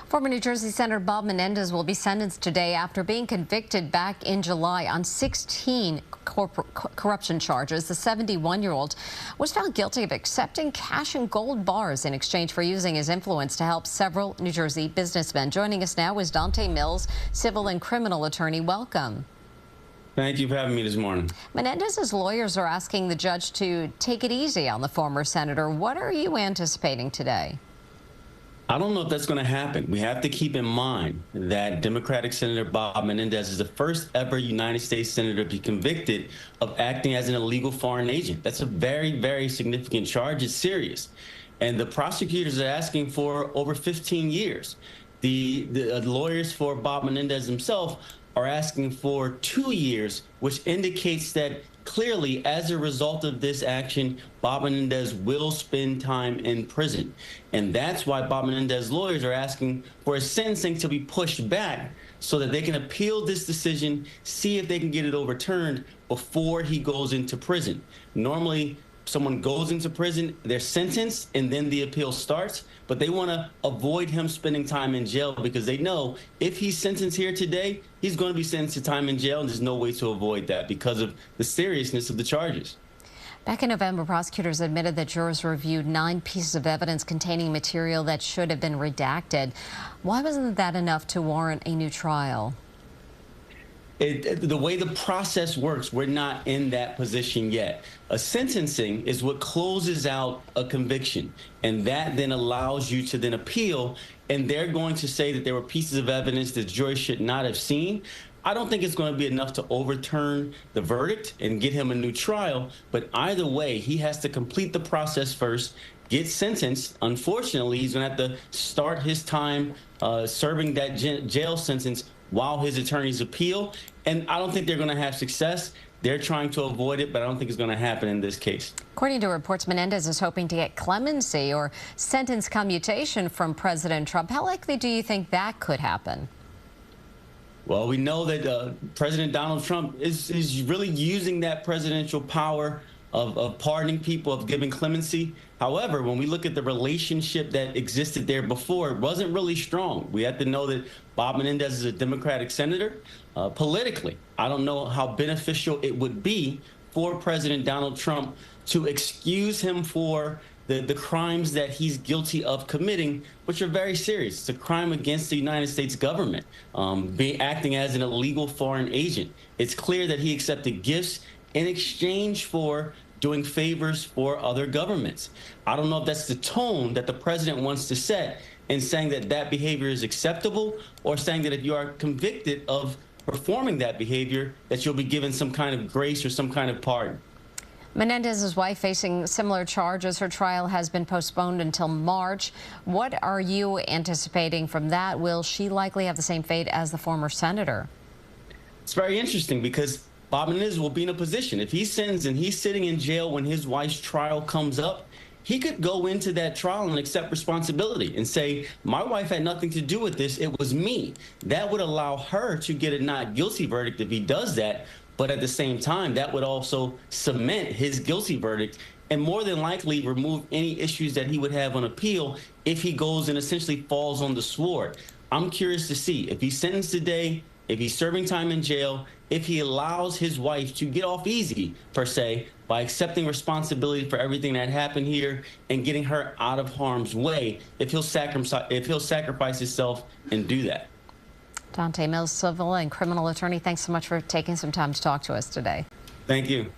Former New Jersey Senator Bob Menendez will be sentenced today after being convicted back in July on 16 corruption charges. The 71-year-old was found guilty of accepting cash and gold bars in exchange for using his influence to help several New Jersey businessmen. Joining us now is Donte Mills, civil and criminal attorney. Welcome. Thank you for having me this morning. Menendez's lawyers are asking the judge to take it easy on the former senator. What are you anticipating today? I don't know if that's going to happen. We have to keep in mind that Democratic Senator Bob Menendez is the first ever United States senator to be convicted of acting as an illegal foreign agent. That's a very, very significant charge. It's serious. And the prosecutors are asking for over 15 years. The lawyers for Bob Menendez himself are asking for 2 years, which indicates that clearly, as a result of this action, Bob Menendez will spend time in prison. And that's why Bob Menendez's lawyers are asking for his sentencing to be pushed back so that they can appeal this decision, see if they can get it overturned before he goes into prison. Normally, someone goes into prison, they're sentenced, and then the appeal starts. But they want to avoid him spending time in jail because they know if he's sentenced here today, he's going to be sentenced to time in jail, and there's no way to avoid that because of the seriousness of the charges. Back in November, prosecutors admitted that jurors reviewed 9 pieces of evidence containing material that should have been redacted. Why wasn't that enough to warrant a new trial? The way the process works, we're not in that position yet. A sentencing is what closes out a conviction, and that then allows you to then appeal, and they're going to say that there were pieces of evidence that jury should not have seen. I don't think it's going to be enough to overturn the verdict and get him a new trial, but either way, he has to complete the process first, get sentenced. Unfortunately, he's going to have to start his time serving that jail sentence while his attorneys appeal, and I don't think they're going to have success. They're trying to avoid it, but I don't think it's going to happen in this case. According to reports, Menendez is hoping to get clemency or sentence commutation from President Trump. How likely do you think that could happen? Well, we know that President Donald Trump is really using that presidential power of pardoning people, of giving clemency. However, when we look at the relationship that existed there before, it wasn't really strong. We have to know that Bob Menendez is a Democratic senator. Politically, I don't know how beneficial it would be for President Donald Trump to excuse him for the crimes that he's guilty of committing, which are very serious. It's a crime against the United States government, acting as an illegal foreign agent. It's clear that he accepted gifts in exchange for doing favors for other governments. I don't know if that's the tone that the president wants to set in saying that that behavior is acceptable, or saying that if you are convicted of performing that behavior, that you'll be given some kind of grace or some kind of pardon. Menendez's wife facing similar charges. Her trial has been postponed until March. What are you anticipating from that? Will she likely have the same fate as the former senator? It's very interesting because Bob Menendez will be in a position, if he's sentenced and he's sitting in jail when his wife's trial comes up, he could go into that trial and accept responsibility and say, my wife had nothing to do with this, it was me. That would allow her to get a not guilty verdict if he does that, but at the same time, that would also cement his guilty verdict and more than likely remove any issues that he would have on appeal if he goes and essentially falls on the sword. I'm curious to see if he's sentenced today, if he's serving time in jail, if he allows his wife to get off easy, per se, by accepting responsibility for everything that happened here and getting her out of harm's way, if he'll sacrifice himself and do that. Donte Mills, civil and criminal attorney, thanks so much for taking some time to talk to us today. Thank you.